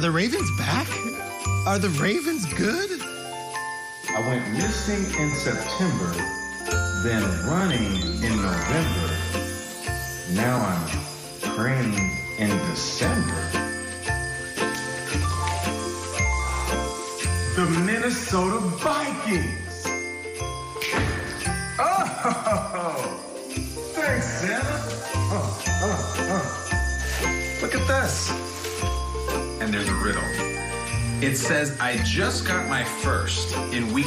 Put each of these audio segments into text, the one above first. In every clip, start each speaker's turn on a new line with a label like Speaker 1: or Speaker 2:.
Speaker 1: Are the Ravens back? Are the Ravens good?
Speaker 2: I went missing in September, then running in November. Now I'm praying in December. The Minnesota Vikings. Oh, thanks, Santa. Look at this.
Speaker 3: And there's a riddle. It says, I just got my first in week.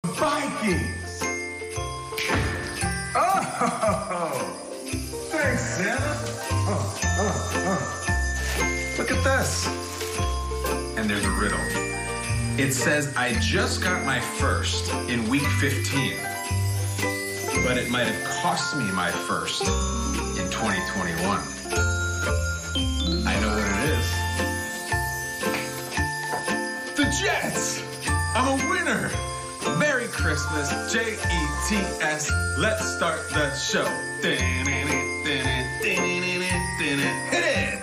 Speaker 2: Vikings. Oh, thanks, Santa. Look at this.
Speaker 3: And there's a riddle. It says, I just got my first in week 15. But it might have cost me my first in 2021. I know what it is. The Jets! I'm a winner! Merry Christmas, Jets. Let's start the show. Hit it!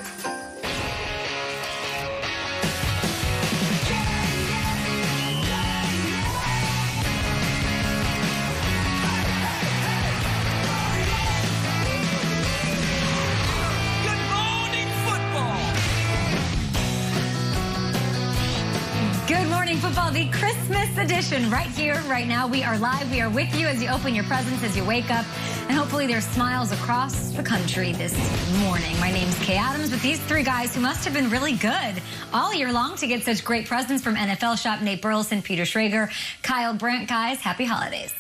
Speaker 4: Football, the Christmas edition, right here, right now. We are live. We are with you as you open your presents, as you wake up, and hopefully there's smiles across the country this morning. My name's Kay Adams with these three guys who must have been really good all year long to get such great presents from NFL Shop. Nate Burleson, Peter Schrager, Kyle Brandt. Guys, happy holidays.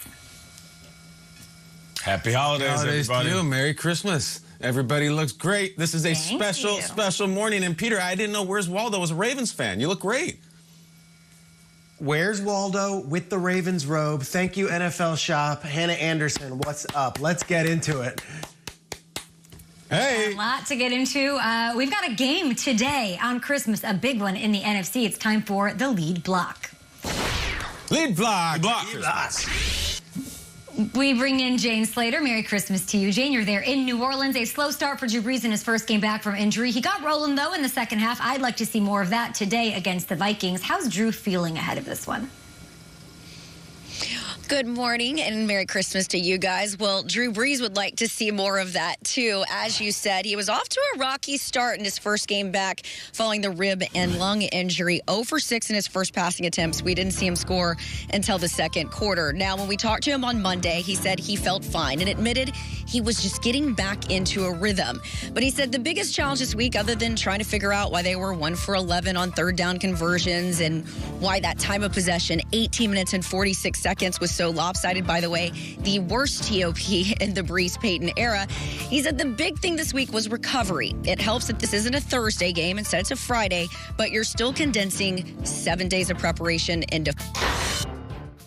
Speaker 5: Happy holidays, everybody.
Speaker 6: To you. Merry Christmas. Everybody looks great. This is a special morning. And Peter, I didn't know Where's Waldo was a Ravens fan. You look great.
Speaker 1: Where's Waldo with the Ravens robe? Thank you, NFL Shop. Hannah Anderson, what's up? Let's get into it.
Speaker 6: Hey.
Speaker 4: A lot to get into. We've got a game today on Christmas, a big one in the NFC. It's time for the lead block.
Speaker 6: Lead block.
Speaker 1: Lead block.
Speaker 4: We bring in Jane Slater. Merry Christmas to you, Jane. You're there in New Orleans. A slow start for Drew Brees in his first game back from injury. He got rolling, though, in the second half. I'd like to see more of that today against the Vikings. How's Drew feeling ahead of this one?
Speaker 7: Good morning and Merry Christmas to you guys. Well, Drew Brees would like to see more of that, too. As you said, he was off to a rocky start in his first game back following the rib and lung injury. 0 for 6 in his first passing attempts. We didn't see him score until the second quarter. Now, when we talked to him on Monday, he said he felt fine and admitted he was just getting back into a rhythm. But he said the biggest challenge this week, other than trying to figure out why they were 1 for 11 on third down conversions and why that time of possession, 18 minutes and 46 seconds, was so lopsided, by the way, the worst TOP in the Brees-Payton era. He said the big thing this week was recovery. It helps that this isn't a Thursday game. Instead, it's a Friday, but you're still condensing 7 days of preparation into...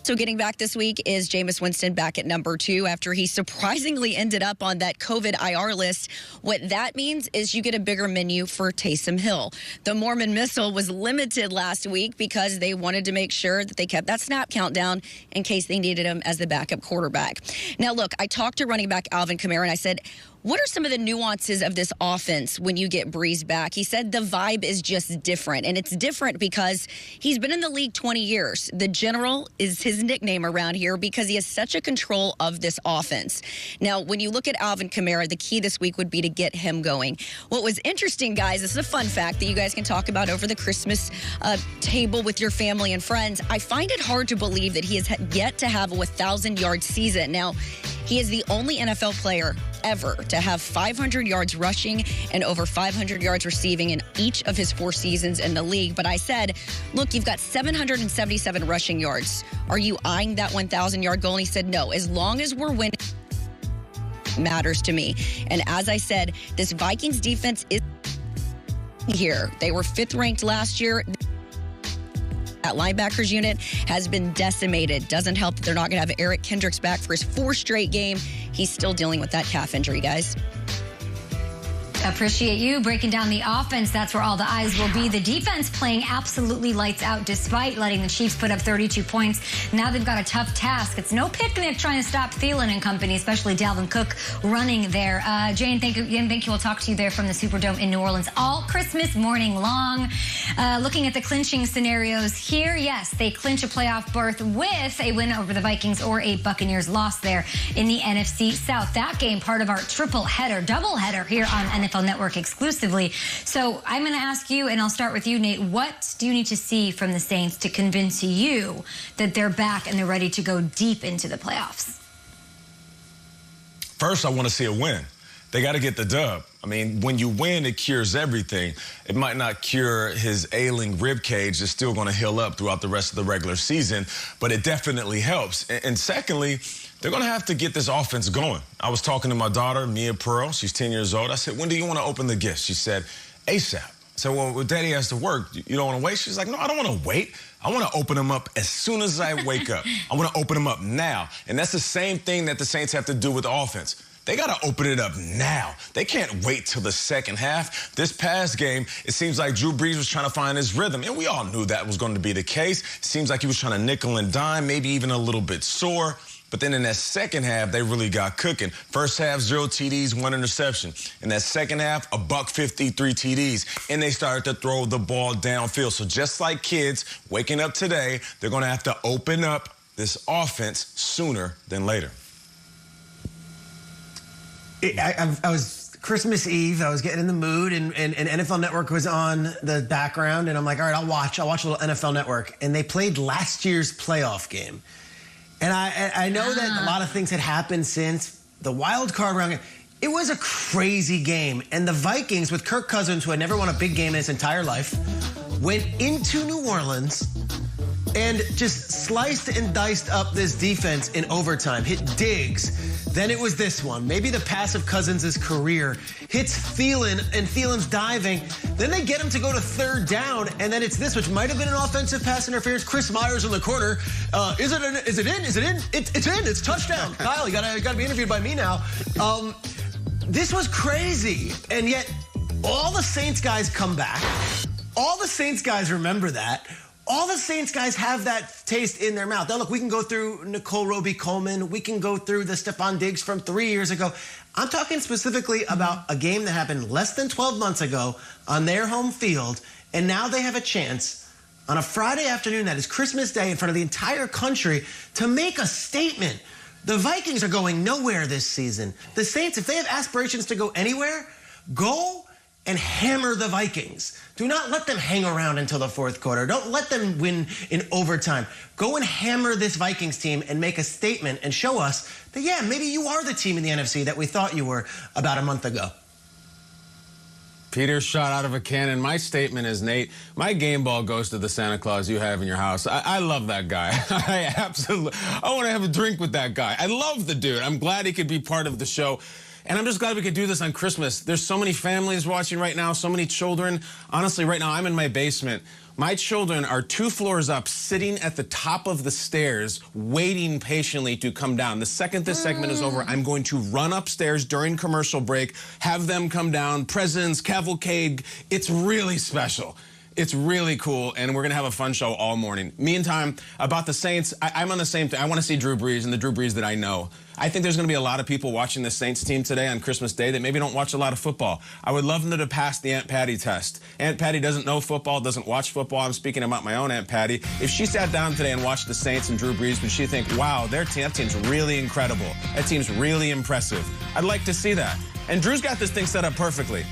Speaker 7: So getting back this week is Jameis Winston back at number 2 after he surprisingly ended up on that COVID IR list. What that means is you get a bigger menu for Taysom Hill. The Mormon Missile was limited last week because they wanted to make sure that they kept that snap count down in case they needed him as the backup quarterback. Now, look, I talked to running back Alvin Kamara and I said, what are some of the nuances of this offense when you get Brees back? He said the vibe is just different, and it's different because he's been in the league 20 years. The General is his nickname around here because he has such a control of this offense. Now, when you look at Alvin Kamara, the key this week would be to get him going. What was interesting, guys, this is a fun fact that you guys can talk about over the Christmas table with your family and friends. I find it hard to believe that he has yet to have a 1,000-yard season. Now, he is the only NFL player ever to have 500 yards rushing and over 500 yards receiving in each of his 4 seasons in the league. But I said, look, you've got 777 rushing yards. Are you eyeing that 1,000-yard goal? And he said, no, as long as we're winning, matters to me. And as I said, this Vikings defense is here. They were 5th ranked last year. That linebackers unit has been decimated. Doesn't help that they're not going to have Eric Kendricks back for his 4th straight game. He's still dealing with that calf injury, guys.
Speaker 4: Appreciate you breaking down the offense. That's where all the eyes will be. The defense playing absolutely lights out despite letting the Chiefs put up 32 points. Now they've got a tough task. It's no picnic trying to stop Thielen and company, especially Dalvin Cook running there. Jane, thank you. We'll talk to you there from the Superdome in New Orleans all Christmas morning long. Looking at the clinching scenarios here, yes, they clinch a playoff berth with a win over the Vikings or a Buccaneers loss there in the NFC South. That game, part of our triple header, double header here on NFL Network exclusively. So I'm going to ask you, and I'll start with you, Nate. What do you need to see from the Saints to convince you that they're back and they're ready to go deep into the playoffs?
Speaker 5: First, I want to see a win. They got to get the dub. I mean, when you win, it cures everything. It might not cure his ailing rib cage. It's still going to heal up throughout the rest of the regular season, but it definitely helps. And secondly, they're going to have to get this offense going. I was talking to my daughter, Mia Pearl. She's 10 years old. I said, when do you want to open the gifts? She said, ASAP. I said, well, Daddy has to work. You don't want to wait? She's like, no, I don't want to wait. I want to open them up as soon as I wake up. I want to open them up now. And that's the same thing that the Saints have to do with the offense. They got to open it up now. They can't wait till the second half. This past game, it seems like Drew Brees was trying to find his rhythm, and we all knew that was going to be the case. It seems like he was trying to nickel and dime, maybe even a little bit sore. But then in that second half, they really got cooking. First half, 0 TDs, 1 interception. In that second half, $153 TDs. And they started to throw the ball downfield. So just like kids waking up today, they're going to have to open up this offense sooner than later.
Speaker 1: I was Christmas Eve. I was getting in the mood, and NFL Network was on the background, and I'm like, all right, I'll watch a little NFL Network. And they played last year's playoff game. And I know that a lot of things had happened since the wild card round. It was a crazy game. And the Vikings, with Kirk Cousins, who had never won a big game in his entire life, went into New Orleans and just sliced and diced up this defense in overtime. Hit Diggs. Then it was this one. Maybe the pass of Cousins' career. Hits Thielen, and Thielen's diving. Then they get him to go to third down, and then it's this, which might have been an offensive pass interference. Chris Myers in the corner. Is it in? Is it in? Is it in? It's in. It's touchdown. Kyle, you gotta be interviewed by me now. This was crazy, and yet all the Saints guys come back. All the Saints guys remember that. All the Saints guys have that taste in their mouth. Now, look, we can go through Nicole Roby-Coleman. We can go through the Stephon Diggs from 3 years ago. I'm talking specifically about a game that happened less than 12 months ago on their home field, and now they have a chance on a Friday afternoon, that is Christmas Day, in front of the entire country, to make a statement. The Vikings are going nowhere this season. The Saints, if they have aspirations to go anywhere, go and hammer the Vikings. Do not let them hang around until the fourth quarter. Don't let them win in overtime. Go and hammer this Vikings team and make a statement and show us that, yeah, maybe you are the team in the NFC that we thought you were about a month ago.
Speaker 6: Peter shot out of a cannon. My statement is, Nate, my game ball goes to the Santa Claus you have in your house. I love that guy. I want to have a drink with that guy. I love the dude. I'm glad he could be part of the show. And I'm just glad we could do this on Christmas. There's so many families watching right now, so many children. Honestly, right now, I'm in my basement. My children are 2 floors up, sitting at the top of the stairs, waiting patiently to come down. The second this segment is over, I'm going to run upstairs during commercial break, have them come down, presents, cavalcade. It's really special. It's really cool, and we're going to have a fun show all morning. Meantime, about the Saints, I'm on the same thing. I want to see Drew Brees and the Drew Brees that I know. I think there's going to be a lot of people watching the Saints team today on Christmas Day that maybe don't watch a lot of football. I would love them to pass the Aunt Patty test. Aunt Patty doesn't know football, doesn't watch football. I'm speaking about my own Aunt Patty. If she sat down today and watched the Saints and Drew Brees, would she think, wow, that team's really incredible. That team's really impressive. I'd like to see that. And Drew's got this thing set up perfectly.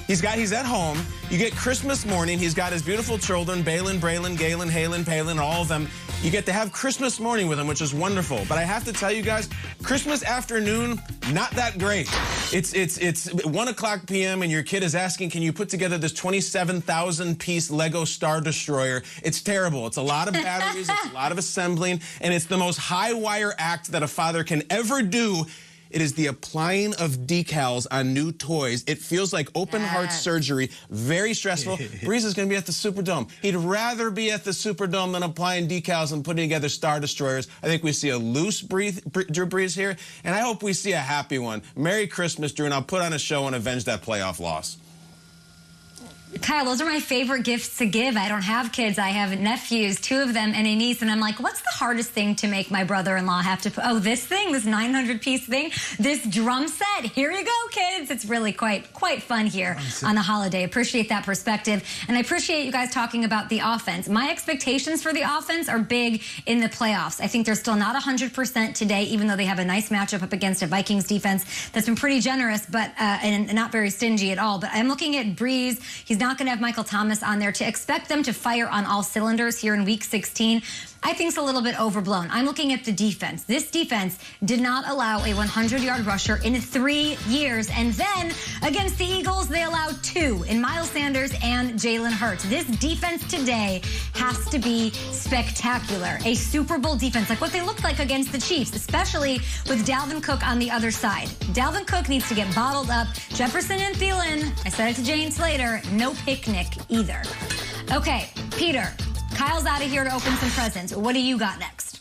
Speaker 6: He's at home. You get Christmas morning. He's got his beautiful children, Balin, Braylon, Galen, Halen, Palin, all of them. You get to have Christmas morning with him, which is wonderful. But I have to tell you guys, Christmas afternoon, not that great. It's 1 o'clock p.m. and your kid is asking, can you put together this 27,000-piece Lego Star Destroyer? It's terrible. It's a lot of batteries. It's a lot of assembling. And it's the most high-wire act that a father can ever do It is the applying of decals on new toys. It feels like open heart surgery, very stressful. Breeze is going to be at the Superdome. He'd rather be at the Superdome than applying decals and putting together Star Destroyers. I think we see a loose Drew Brees here, and I hope we see a happy one. Merry Christmas, Drew, and I'll put on a show and avenge that playoff loss.
Speaker 4: Kyle, those are my favorite gifts to give. I don't have kids. I have nephews, 2 of them, and a niece. And I'm like, what's the hardest thing to make my brother-in-law have to put? Oh, this thing, this 900-piece thing, this drum set. Here you go, kids. It's really quite fun here on the holiday. Appreciate that perspective. And I appreciate you guys talking about the offense. My expectations for the offense are big in the playoffs. I think they're still not 100% today, even though they have a nice matchup up against a Vikings defense that's been pretty generous, but and not very stingy at all. But I'm looking at Breeze. He's not going to have Michael Thomas on there. To expect them to fire on all cylinders here in Week 16, I think it's a little bit overblown. I'm looking at the defense. This defense did not allow a 100-yard rusher in 3 years. And then against the Eagles, they allowed 2 in Miles Sanders and Jalen Hurts. This defense today has to be spectacular. A Super Bowl defense, like what they looked like against the Chiefs, especially with Dalvin Cook on the other side. Dalvin Cook needs to get bottled up. Jefferson and Thielen, I said it to Jane Slater, no picnic either. Okay, Peter. Kyle's out of here to open some presents. What do you got next?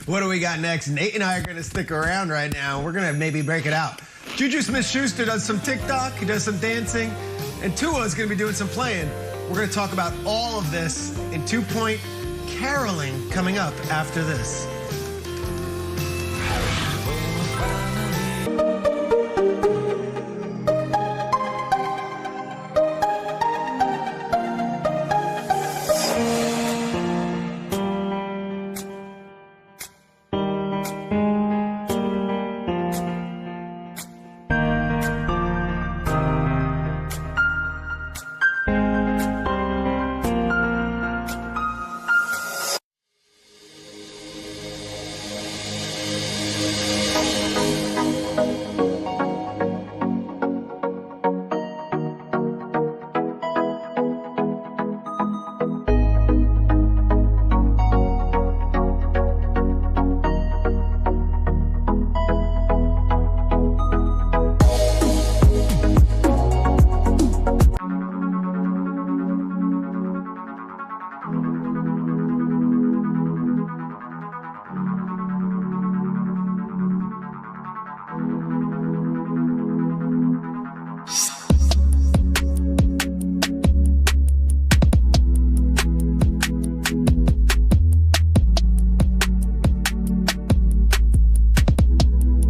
Speaker 1: What do we got next? Nate and I are going to stick around right now. We're going to maybe break it out. Juju Smith-Schuster does some TikTok. He does some dancing. And Tua is going to be doing some playing. We're going to talk about all of this in 2-point caroling coming up after this.